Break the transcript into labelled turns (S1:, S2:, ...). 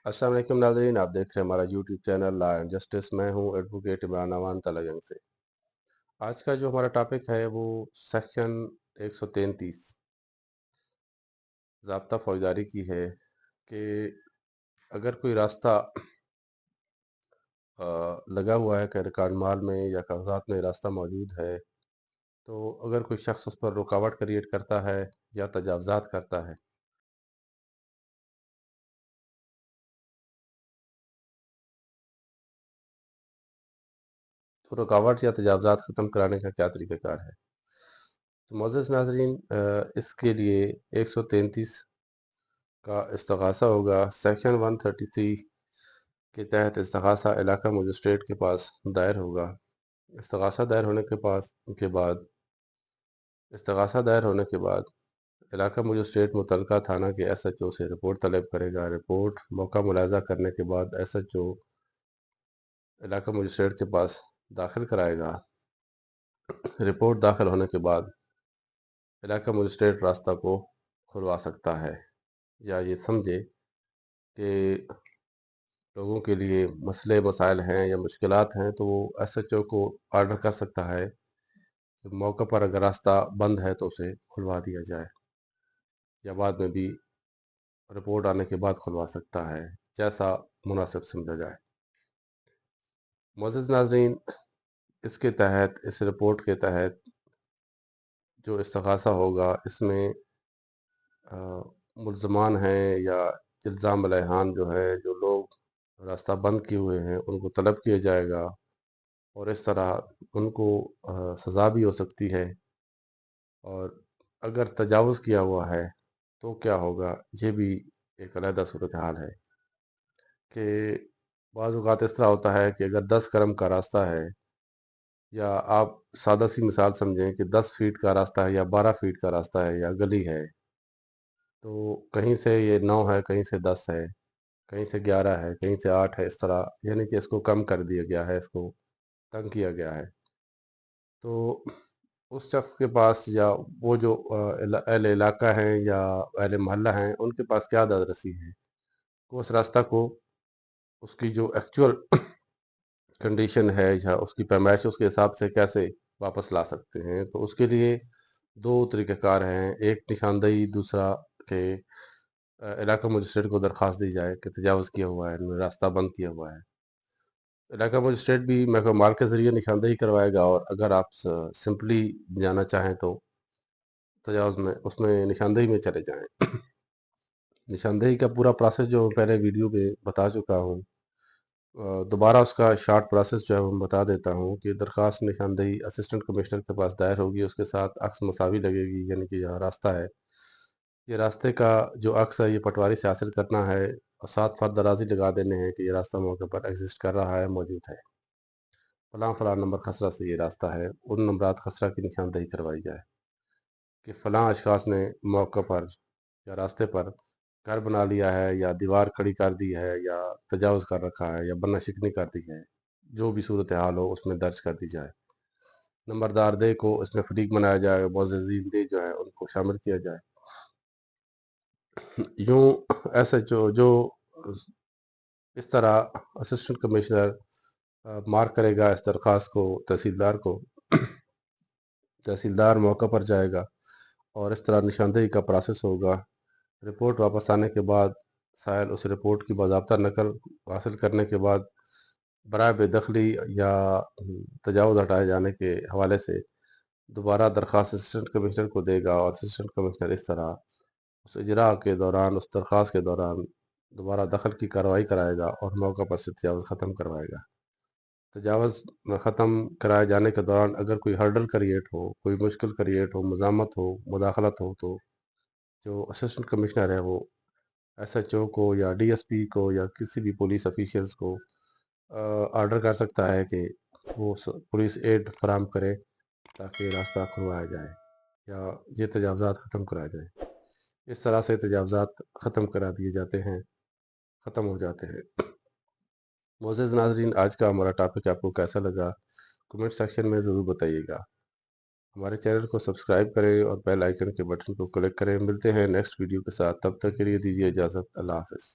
S1: अस्सलाम वालेकुम नाज़रीन, आप देख रहे हैं हमारा YouTube channel law and justice. मैं हूं एडवोकेट इमरान अमान तलगंग से। आज का जो हमारा टॉपिक है वो सेक्शन 133 ज़ाब्ता फौजदारी की है कि अगर कोई रास्ता लगा हुआ है कि रिकॉर्ड माल में या कागजात में रास्ता मौजूद है, तो अगर कोई शख्स उस पर रुकावट क्रिएट करता है या तजावज़ात करता है, तो रुकावट या तजावज़ात ख़त्म कराने का क्या तरीक़ाकार है। तो मोअज़्ज़ज़ नाज़रीन, इसके लिए 133 का इस्तग़ासा होगा। सेक्शन 133 के तहत इस्तग़ासा इलाका मजिस्ट्रेट के पास दायर होगा। इस्तग़ासा दायर होने के बाद इस्तग़ासा दायर होने के बाद इलाका मजिस्ट्रेट मुतल्लिक़ा थाना के SHO से रिपोर्ट तलब करेगा। रिपोर्ट मौका मुलाहज़ा करने के बाद SHO इलाका मजिस्ट्रेट के पास दाखिल कराएगा। रिपोर्ट दाखिल होने के बाद इलाका मजिस्ट्रेट रास्ता को खुलवा सकता है, या ये समझे कि लोगों के लिए मसले मसाइल हैं या मुश्किलात हैं, तो वो SHO को ऑर्डर कर सकता है कि मौके पर अगर रास्ता बंद है तो उसे खुलवा दिया जाए, या बाद में भी रिपोर्ट आने के बाद खुलवा सकता है, जैसा मुनासिब समझा जाए। मुअज़्ज़ज़ नाज़रीन, इसके तहत इस रिपोर्ट के तहत जो इस्तग़ासा होगा, इसमें मुल्ज़मान हैं या इल्ज़ाम अलैहान जो है, जो लोग रास्ता बंद किए हुए हैं, उनको तलब किया जाएगा और इस तरह उनको सज़ा भी हो सकती है। और अगर तजावुज़ किया हुआ है तो क्या होगा, ये भी एक अलहदा सूरत हाल है कि बाज़ औक़ात इस तरह होता है कि अगर 10 कदम का रास्ता है, या आप सादा सी मिसाल समझें कि 10 फीट का रास्ता है या 12 फीट का रास्ता है या गली है, तो कहीं से ये 9 है, कहीं से 10 है, कहीं से 11 है, कहीं से 8 है, इस तरह यानी कि इसको कम कर दिया गया है, इसको तंग किया गया है। तो उस शख्स के पास, या वो जो अहले इलाका हैं या अहले मोहल्ला हैं, उनके पास क्या दस्तरसी है कि उस रास्ता को उसकी जो एक्चुअल कंडीशन है या उसकी पैमाइश है, उसके हिसाब से कैसे वापस ला सकते हैं। तो उसके लिए दो तरीक़ाकार हैं। एक निशानदेही, दूसरा कि इलाका मजिस्ट्रेट को दरख्वास्त दी जाए कि तजावुज़ किया हुआ है, इन्होंने रास्ता बंद किया हुआ है। इलाका मजिस्ट्रेट भी महकमा माल के ज़रिए निशानदेही करवाएगा, और अगर आप सिंपली जाना चाहें तो तजावुज़ में उसमें निशानदेही में चले जाएँ। निशानदेही का पूरा प्रोसेस जो पहले वीडियो में बता चुका हूँ, दोबारा उसका शॉर्ट प्रोसेस जो है वो मैं बता देता हूँ कि दरख्वास्त निशानदेही असिस्टेंट कमिश्नर के पास दायर होगी। उसके साथ अक्स मसावी लगेगी, यानी कि यहाँ रास्ता है, ये रास्ते का जो अक्स है ये पटवारी से हासिल करना है, और साथ साथ दराज़ी लगा देने हैं कि ये रास्ता मौके पर एग्जिस्ट कर रहा है, मौजूद है, फ़लाँ फ़लाँ नंबर खसरा से ये रास्ता है। उन नंबरात खसरा की निशानदेही करवाई जाए कि फ़लाँ अशख़ास ने मौके पर या रास्ते पर घर बना लिया है, या दीवार खड़ी कर दी है, या तजावुज़ कर रखा है, या बन्ना शिकनी कर दी है। जो भी सूरत हाल हो उसमें दर्ज कर दी जाए। नंबरदार दे को इसमें फ़रीक बनाया जाए, मुअज़्ज़ज़ीन दे जो है उनको शामिल किया जाए। यूँ SHO जो इस तरह असिस्टेंट कमिश्नर मार्क करेगा इस दरख्वास्त को तहसीलदार को, तहसीलदार मौके पर जाएगा और इस तरह निशानदेही का प्रोसेस होगा। रिपोर्ट वापस आने के बाद साइल उस रिपोर्ट की बाज़ाब्ता नकल हासिल करने के बाद बराए बेदखली या तजावुज़ हटाए जाने के हवाले से दोबारा दरख्वास्त असिस्टेंट कमिश्नर को देगा, और असिस्टेंट कमिश्नर इस तरह उस इजरा के दौरान, उस दरख्वास्त के दौरान दोबारा दखल की कार्रवाई कराएगा और मौका पर से तजावुज़ ख़त्म करवाएगा। तजावुज़ ख़त्म कराए जाने के दौरान अगर कोई हर्डल क्रिएट हो, कोई मुश्किल क्रिएट हो, मज़ामत हो, मुदाखलत हो, तो जो असिस्टेंट कमिश्नर है वो SHO को या DSP को या किसी भी पुलिस ऑफिशियल्स को ऑर्डर कर सकता है कि वो पुलिस एड फराहम करे ताकि रास्ता खुलवाया जाए या ये तजावज़ात ख़त्म कराए जाए। इस तरह से तजावज़ात ख़त्म करा दिए जाते हैं, ख़त्म हो जाते हैं। मोअज़्ज़ज़ नाज़रीन, आज का हमारा टॉपिक आपको कैसा लगा, कमेंट सेक्शन में ज़रूर बताइएगा। हमारे चैनल को सब्सक्राइब करें और बेल आइकन के बटन को क्लिक करें। मिलते हैं नेक्स्ट वीडियो के साथ, तब तक के लिए दीजिए इजाज़त। अल्लाह हाफ़िज़।